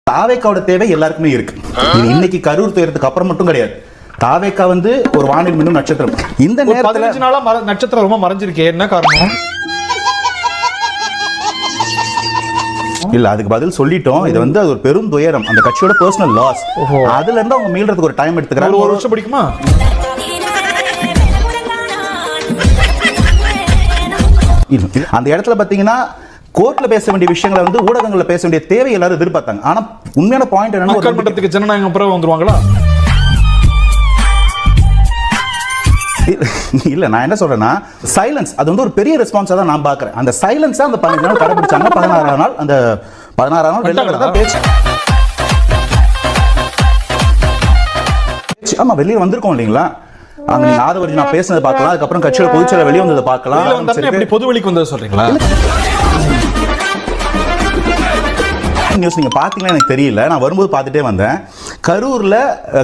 தாவேக்காவோட தேவை எல்லாருக்குமே இருக்கு. இது இன்னைக்கு கரூர் துயரத்துக்கு அப்புறம் மட்டும் கிடையாது. தாவேக்கா வந்து ஒரு வானில் மின்னும் நட்சத்திரம். இந்த நேரத்துல 15 நாளா நட்சத்திரம் ரொம்ப மறைஞ்சிருக்கே, என்ன காரணம்? இல்ல, அதுக்கு பதில் சொல்லிட்டோம். இது வந்து ஒரு பெரும் துயரம், அந்த கட்சியோட பர்சனல் லாஸ். அதுல இருந்து அவங்க மீள்றதுக்கு ஒரு டைம் எடுத்துக்கிறாங்க. ஒரு வருஷம் பிடிக்குமா? அந்த இடத்துல பாத்தீங்கன்னா கோர்ட்ல பேச வேண்டிய விஷயங்களை வந்து ஊடகங்கள்ல பேச வேண்டிய தேவை எல்லாரும் எதிர்பார்த்தாங்க. ஆனா உண்மையான பாயிண்ட் என்னன்னா, மக்கள் மன்றத்துக்கு ஜனநாயகம் அப்புறம் வந்துருவாங்களா? இல்ல, நான் என்ன சொல்றேன்னா, சைலன்ஸ் அது வந்து ஒரு பெரிய ரெஸ்பான்ஸா தான் நான் பாக்குறேன். அந்த சைலன்ஸா அந்த 15 நாள் கடைபிடிச்சாங்க. 16ஆம் நாள் அந்த 16ஆம் நாள் வெளியில தான் பேச்சு. ஆமா, வெளியே வந்திருக்கோம் இல்லீங்களா? அங்க நீங்க ஆதவர்ஜி நான் பேசினதை பார்க்கலாம், அதுக்கப்புறம் கட்சியோட பொதுச்செயலாளர் வெளியே வந்ததை பார்க்கலாம். எப்படி பொது வெளிக்கு வந்தது சொல்றீங்களா? நியூஸ் நீங்க பாத்தீங்கன்னா எனக்கு தெரியல, நான் வரும்போது பார்த்துட்டே வந்தேன். கரூர்ல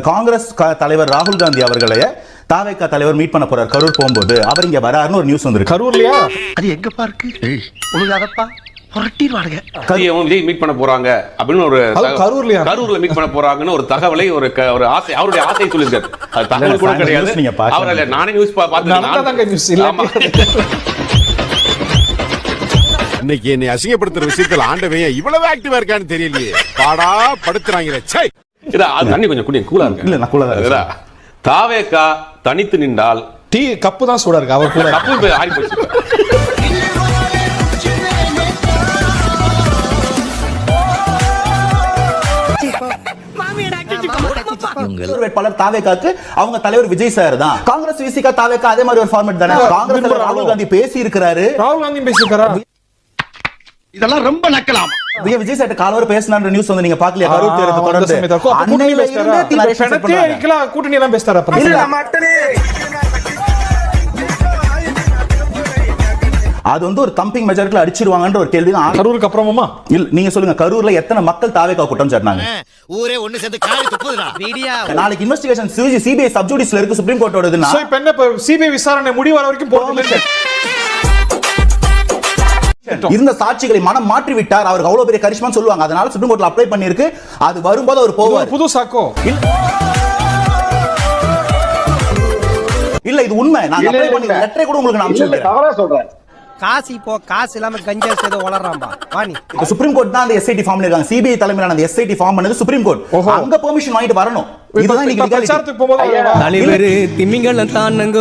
காங்கிரஸ் தலைவர் ராகுல் காந்தி அவர்களை தாவேக்கா தலைவர் மீட் பண்ண போறார். கரூர் போகும்போது அவர் இங்க வராருன்னு ஒரு நியூஸ் வந்திருக்கு. கரூர்லயா? அது எங்கப்பா இருக்கு? உனக்கு புரட்டிடுவாங்க. விஜய் மீட் பண்ண போறாங்க அப்படின்னு ஒரு கரூர்ல மீட் பண்ண போறாங்கன்னு ஒரு தகவலை ஒரு ஆசை, அவருடைய ஆசையை சொல்லியிருக்காரு. அது தகவல் கூட கிடையாது. அவரால நானே நியூஸ் இன்னைக்கு என்னை அசிங்கப்படுத்துற விஷயத்துல ஆண்டவன் இவ்வளவு ஆக்டிவா இருக்கான்னு தெரியலையே. பாடா படுத்துறாங்க. தண்ணி கொஞ்சம் குடி, கூலா இருக்கு. இல்ல, நான் கூலா தான். தாவேக்கா தனித்து நின்றால் டீ கப்பு தான் சூடா இருக்கு. அவர் கூட கப்பு ஆறி போச்சு. வேட்பாளர் தாவேக்காக்கு அவங்க தலைவர் விஜய் சார் தான். காங்கிரஸ் விசிகா தாவேக்கா அதே மாதிரி ஒரு ஃபார்மேட் தானே. காங்கிரஸ் தலைவர் ராகுல் காந்தி பேசி இருக்காரு. ராகுல் காந்தி பேசி இருக்காரா? இதெல்லாம் ரொம்ப நக்கலாம். விஜய் சார் காலவர பேசினான்ற நியூஸ் வந்து நீங்க பாக்கலையா? கரூர் தேர்தல் தொடர்ந்து அன்னையில இருந்தே கூட்டணி எல்லாம் பேசுறாரு. அது வந்து ஒரு தம்பிங் மெஜாரிட்டில அடிச்சிருவாங்கன்ற ஒரு கேள்வி தான். கரூருக்கு அப்புறமா இல்ல, நீங்க சொல்லுங்க, கரூர்ல எத்தனை மக்கள் தாவேக்கா குற்றம் சாட்டினாங்க? ஊரே ஒண்ணு சேர்ந்து காரி துப்புதுடா. மீடியா நாளைக்கு இன்வெஸ்டிகேஷன் சிபிஐ சப்ஜுடிஸ்ல இருக்கு, சுப்ரீம் கோர்ட்டோடதுன்னா சோ இப்போ என்ன, சிபிஐ விசாரணை முடிவு வர வரைக்கும் போகணும். இருந்த சாட்சிகளை மனம் மாற்றி விட்டார். அவருக்கு அவ்வளவு பெரிய கரிஷ்மான்னு சொல்லுவாங்க. அதனால சுப்ரீம் கோர்ட்ல அப்ளை பண்ணிருக்கு. அது வரும்போது அவர் போவார். புது சாக்கோ இல்ல, இது உண்மை. நான் அப்ளை பண்ணி லெட்டரை கூட உங்களுக்கு நான் சொல்றேன். தவறா சொல்றேன். காசி போ, காசு இல்லாம கஞ்சா சேதோ வளர்றாம்பா. வாணி சுப்ரீம் கோர்ட் தான் அந்த எஸ்ஐடி ஃபார்ம்ல இருக்காங்க. சிபிஐ தலைமையிலான அந்த எஸ்ஐடி ஃபார்ம் பண்ணது சுப்ரீம் கோர்ட். அங்க பெர்மிஷன் வாங்கிட்டு வரணும். இதுதான் இன்னைக்கு பிரச்சாரத்துக்கு போகும்போது தலைவர் திமிங்கலம் தானங்க